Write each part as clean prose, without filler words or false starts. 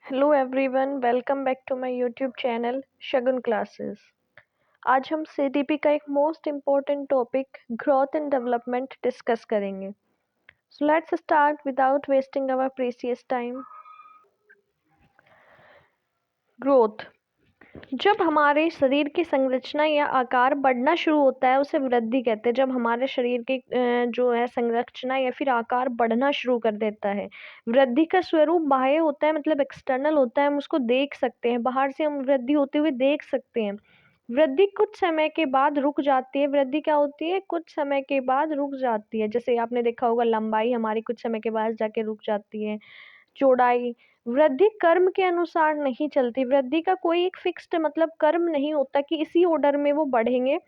Hello everyone, welcome back to my YouTube channel Shagun classes. आज हम CDP का एक most important topic growth and development discuss करेंगे। So let's start without wasting our precious time. Growth, जब हमारे शरीर की संरचना या आकार बढ़ना शुरू होता है उसे वृद्धि कहते हैं। जब हमारे शरीर की जो है संरचना या फिर आकार बढ़ना शुरू कर देता है। वृद्धि का स्वरूप बाह्य होता है, मतलब एक्सटर्नल होता है, हम उसको देख सकते हैं, बाहर से हम वृद्धि होते हुए देख सकते हैं। वृद्धि कुछ समय के बाद रुक जाती है। वृद्धि क्या होती है? कुछ समय के बाद रुक जाती है। जैसे आपने देखा होगा, लंबाई हमारी कुछ समय के बाद जाके रुक जाती है। चौड़ाई, वृद्धि कर्म के अनुसार नहीं चलती। वृद्धि का कोई एक फिक्स्ड मतलब कर्म नहीं होता कि इसी ऑर्डर में वो बढ़ेंगे।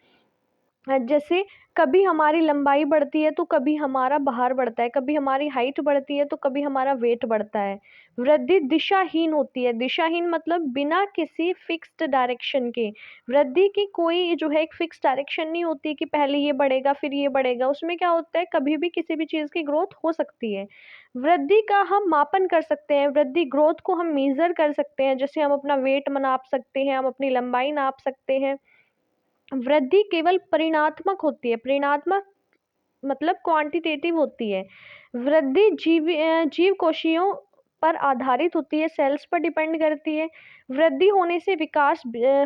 जैसे कभी हमारी लंबाई बढ़ती है तो कभी हमारा भार बढ़ता है, कभी हमारी हाइट बढ़ती है तो कभी हमारा वेट बढ़ता है। वृद्धि दिशाहीन होती है। दिशाहीन मतलब बिना किसी फिक्स्ड डायरेक्शन के। वृद्धि की कोई जो है एक फिक्स डायरेक्शन नहीं होती कि पहले ये बढ़ेगा फिर ये बढ़ेगा। उसमें क्या होता है, कभी भी किसी भी चीज़ की ग्रोथ हो सकती है। वृद्धि का हम मापन कर सकते हैं, वृद्धि ग्रोथ को हम मेजर कर सकते हैं। जैसे हम अपना वेट नाप सकते हैं, हम अपनी लंबाई नाप सकते हैं। वृद्धि केवल परिणात्मक होती है। परिणात्मक मतलब क्वांटिटेटिव होती है। वृद्धि जीव कोशियों पर आधारित होती है, सेल्स पर डिपेंड करती है। वृद्धि होने से विकास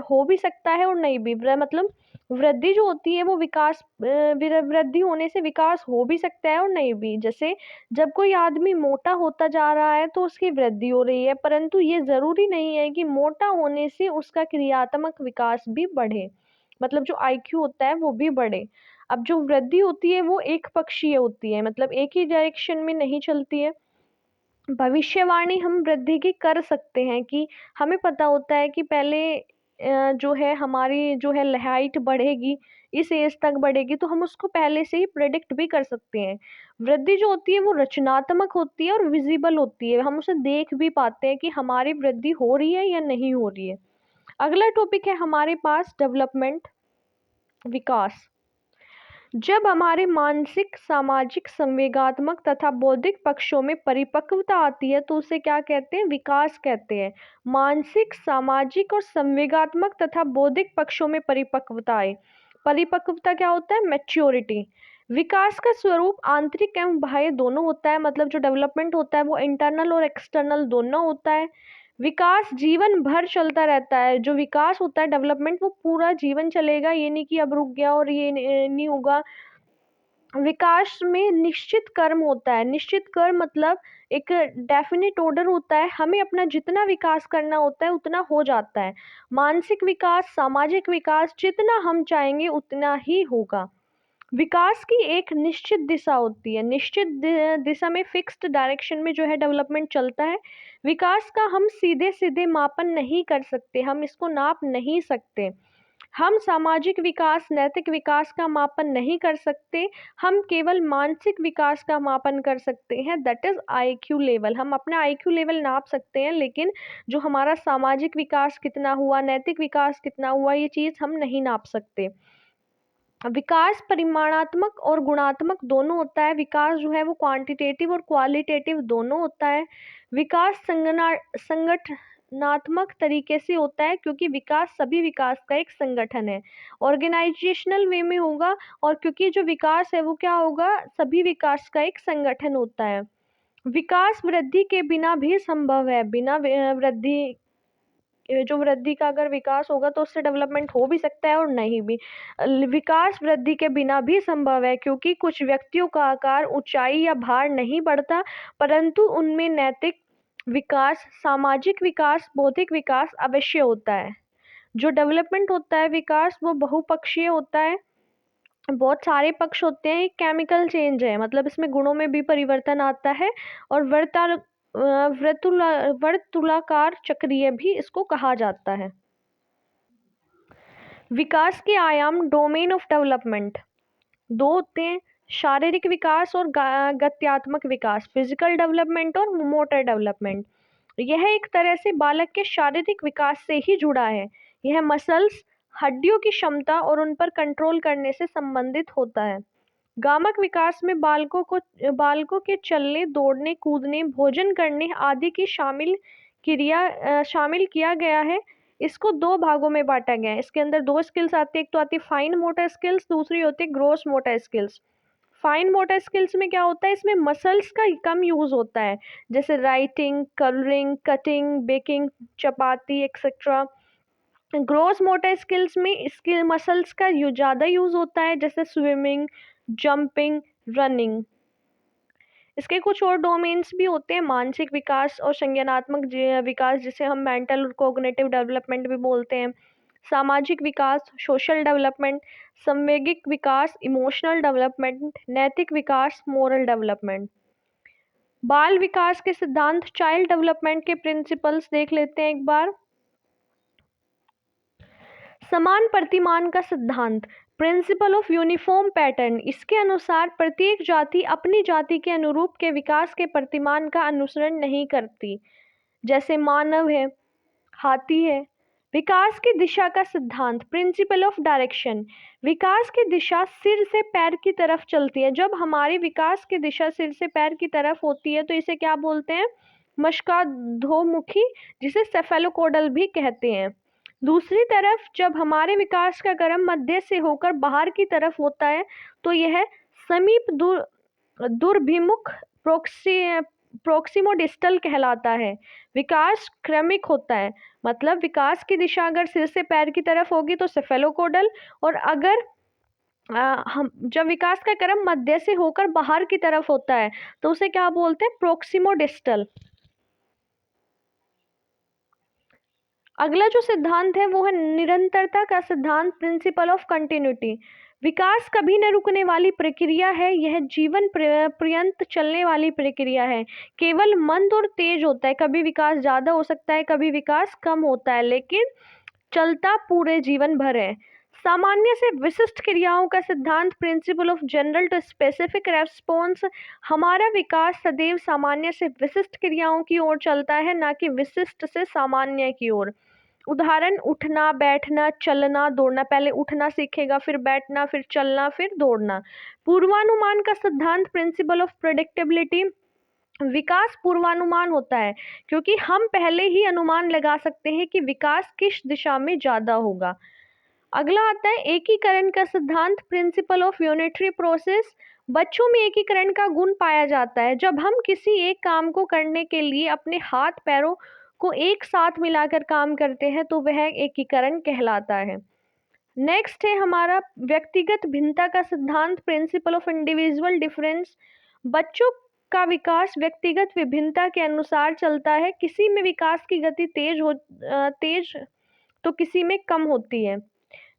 हो भी सकता है और नहीं भी। मतलब वृद्धि जो होती है वो विकास वृद्धि होने से विकास हो भी सकता है और नहीं भी। जैसे जब कोई आदमी मोटा होता जा रहा है तो उसकी वृद्धि हो रही है, परंतु ये जरूरी नहीं है कि मोटा होने से उसका क्रियात्मक विकास भी बढ़े, मतलब जो आईक्यू होता है वो भी बढ़े। अब जो वृद्धि होती है वो एक पक्षीय होती है, मतलब एक ही डायरेक्शन में नहीं चलती है। भविष्यवाणी हम वृद्धि की कर सकते हैं कि हमें पता होता है कि पहले जो है हमारी जो है हाइट बढ़ेगी, इस एज तक बढ़ेगी, तो हम उसको पहले से ही प्रेडिक्ट भी कर सकते हैं। वृद्धि जो होती है वो रचनात्मक होती है और विजिबल होती है। हम उसे देख भी पाते हैं कि हमारी वृद्धि हो रही है या नहीं हो रही है। अगला टॉपिक है हमारे पास डेवलपमेंट, विकास। जब हमारे मानसिक, सामाजिक, संवेगात्मक तथा बौद्धिक पक्षों में परिपक्वता आती है तो उसे क्या कहते हैं? विकास कहते हैं। मानसिक, सामाजिक और संवेगात्मक तथा बौद्धिक पक्षों में परिपक्वता आए। परिपक्वता क्या होता है? मैच्योरिटी। विकास का स्वरूप आंतरिक एवं बाह्य दोनों होता है, मतलब जो डेवलपमेंट होता है वो इंटरनल और एक्सटर्नल दोनों होता है। विकास जीवन भर चलता रहता है। जो विकास होता है, डेवलपमेंट, वो पूरा जीवन चलेगा, ये नहीं कि अब रुक गया और ये नहीं होगा। विकास में निश्चित कर्म होता है। निश्चित कर्म मतलब एक डेफिनेट ऑर्डर होता है, हमें अपना जितना विकास करना होता है उतना हो जाता है। मानसिक विकास, सामाजिक विकास, जितना हम चाहेंगे उतना ही होगा। विकास की एक निश्चित दिशा होती है। निश्चित दिशा में फिक्स्ड डायरेक्शन में जो है डेवलपमेंट चलता है। विकास का हम सीधे सीधे मापन नहीं कर सकते, हम इसको नाप नहीं सकते। हम सामाजिक विकास, नैतिक विकास का मापन नहीं कर सकते। हम केवल मानसिक विकास का मापन कर सकते हैं, दैट इज आईक्यू लेवल। हम अपना आईक्यू लेवल नाप सकते हैं, लेकिन जो हमारा सामाजिक विकास कितना हुआ, नैतिक विकास कितना हुआ, ये चीज़ हम नहीं नाप सकते। विकास परिमाणात्मक और गुणात्मक दोनों होता है। विकास जो है वो क्वांटिटेटिव और क्वालिटेटिव दोनों होता है। विकास संगठनात्मक तरीके से होता है, क्योंकि विकास सभी विकास का एक संगठन है, ऑर्गेनाइजेशनल वे में होगा। और क्योंकि जो विकास है वो क्या होगा? सभी विकास का एक संगठन होता है। विकास वृद्धि के बिना भी संभव है। बिना वृद्धि, जो वृद्धि का अगर विकास होगा तो उससे डेवलपमेंट हो भी सकता है और नहीं भी। विकास वृद्धि के बिना भी संभव है, क्योंकि कुछ व्यक्तियों का आकार, ऊंचाई या भार नहीं बढ़ता, परंतु उनमें नैतिक विकास, सामाजिक विकास, बौद्धिक विकास अवश्य होता है। जो डेवलपमेंट होता है, विकास, वो बहुपक्षीय होता है। बहुत सारे पक्ष होते हैं। एक केमिकल चेंज है, मतलब इसमें गुणों में भी परिवर्तन आता है। और वर्तुलाकार चक्रीय भी इसको कहा जाता है। विकास के आयाम, डोमेन ऑफ डेवलपमेंट, दो होते हैं। शारीरिक विकास और गत्यात्मक विकास, फिजिकल डेवलपमेंट और मोटर डेवलपमेंट। यह एक तरह से बालक के शारीरिक विकास से ही जुड़ा है। यह मसल्स, हड्डियों की क्षमता और उन पर कंट्रोल करने से संबंधित होता है। गामक विकास में बालकों के चलने, दौड़ने, कूदने, भोजन करने आदि की शामिल शामिल किया गया है। इसको 2 भागों में बाँटा गया है। इसके अंदर 2 स्किल्स आती है, एक तो आती है फाइन मोटर स्किल्स, दूसरी होती है gross motor skills. Fine motor skills में क्या होता है, इसमें मसल्स का कम यूज़ होता है, जैसे राइटिंग, कलरिंग, कटिंग, बेकिंग, चपाती एक्सेट्रा। ग्रॉस मोटर स्किल्स में इसके मसल्स का ज़्यादा यूज़ होता है, जैसे स्विमिंग, जंपिंग, रनिंग। इसके कुछ और डोमेन्स भी होते हैं, मानसिक विकास और संज्ञानात्मक विकास, जिसे हम मेंटल और कोग्निटिव डेवलपमेंट भी बोलते हैं। सामाजिक विकास, सोशल डेवलपमेंट, संवेगिक विकास, इमोशनल डेवलपमेंट, नैतिक विकास, मोरल डेवलपमेंट। बाल विकास के सिद्धांत, चाइल्ड डेवलपमेंट के प्रिंसिपल्स देख लेते हैं एक बार। समान प्रतिमान का सिद्धांत, प्रिंसिपल ऑफ यूनिफॉर्म पैटर्न। इसके अनुसार प्रत्येक जाति अपनी जाति के अनुरूप के विकास के प्रतिमान का अनुसरण नहीं करती, जैसे मानव है, हाथी है। विकास की दिशा का सिद्धांत, प्रिंसिपल ऑफ डायरेक्शन। विकास की दिशा सिर से पैर की तरफ चलती है। जब हमारी विकास की दिशा सिर से पैर की तरफ होती है तो इसे क्या बोलते हैं, मस्काधोमुखी, जिसे सेफेलोकोडल भी कहते हैं। दूसरी तरफ जब हमारे विकास का क्रम मध्य से होकर बाहर की तरफ होता है तो यह समीप दुर्भिमुख प्रोक्सिमोडिस्टल कहलाता है। विकास क्रमिक होता है, मतलब विकास की दिशा अगर सिर से पैर की तरफ होगी तो सेफेलोकोडल, और अगर हम जब विकास का क्रम मध्य से होकर बाहर की तरफ होता है तो उसे क्या बोलते हैं, प्रोक्सिमोडिस्टल। अगला जो सिद्धांत है वो है निरंतरता का सिद्धांत, प्रिंसिपल ऑफ कंटिन्यूटी। विकास कभी न रुकने वाली प्रक्रिया है, यह जीवन पर्यंत चलने वाली प्रक्रिया है। केवल मंद और तेज होता है, कभी विकास ज़्यादा हो सकता है, कभी विकास कम होता है, लेकिन चलता पूरे जीवन भर है। सामान्य से विशिष्ट क्रियाओं का सिद्धांत, principle of general to specific response. हमारा विकास सदैव सामान्य से विशिष्ट क्रियाओं की ओर चलता है, ना कि विशिष्ट से सामान्य की ओर। उदाहरण, उठना, बैठना, चलना, दौड़ना। पहले उठना सीखेगा, फिर बैठना, फिर चलना, फिर दौड़ना। पूर्वानुमान का सिद्धांत, प्रिंसिपल ऑफ प्रेडिक्टेबिलिटी। विकास पूर्वानुमान होता है क्योंकि हम पहले ही अनुमान लगा सकते हैं कि विकास किस दिशा में ज़्यादा होगा। अगला आता है एकीकरण का सिद्धांत, प्रिंसिपल ऑफ यूनिटरी प्रोसेस। बच्चों में एकीकरण का गुण पाया जाता है। जब हम किसी एक काम को करने के लिए अपने हाथ पैरों को एक साथ मिलाकर काम करते हैं तो वह एकीकरण कहलाता है। नेक्स्ट है हमारा व्यक्तिगत भिन्नता का सिद्धांत, प्रिंसिपल ऑफ इंडिविजुअल डिफरेंस। बच्चों का विकास व्यक्तिगत विभिन्नता के अनुसार चलता है। किसी में विकास की गति तेज तो किसी में कम होती है।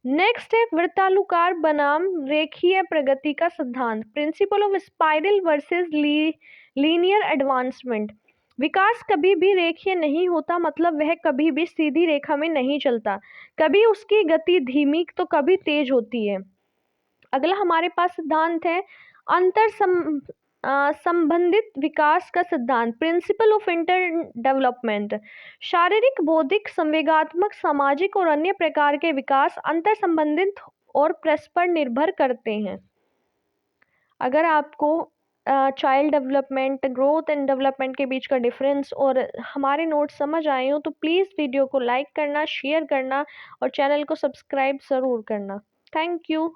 नेक्स्ट है वृत्तालुकार बनाम रेखीय प्रगति का सिद्धांत, principle of spiral versus linear advancement. विकास कभी भी रेखीय नहीं होता, मतलब वह कभी भी सीधी रेखा में नहीं चलता, कभी उसकी गति धीमी तो कभी तेज होती है। अगला हमारे पास सिद्धांत है अंतर संबंधित विकास का सिद्धांत, प्रिंसिपल ऑफ इंटर डेवलपमेंट। शारीरिक, बौद्धिक, संवेगात्मक, सामाजिक और अन्य प्रकार के विकास अंतर संबंधित और परस्पर निर्भर करते हैं। अगर आपको child development, growth and development के बीच का डिफरेंस और हमारे नोट्स समझ आए हो तो प्लीज़ वीडियो को लाइक करना, शेयर करना और चैनल को सब्सक्राइब ज़रूर करना। Thank you.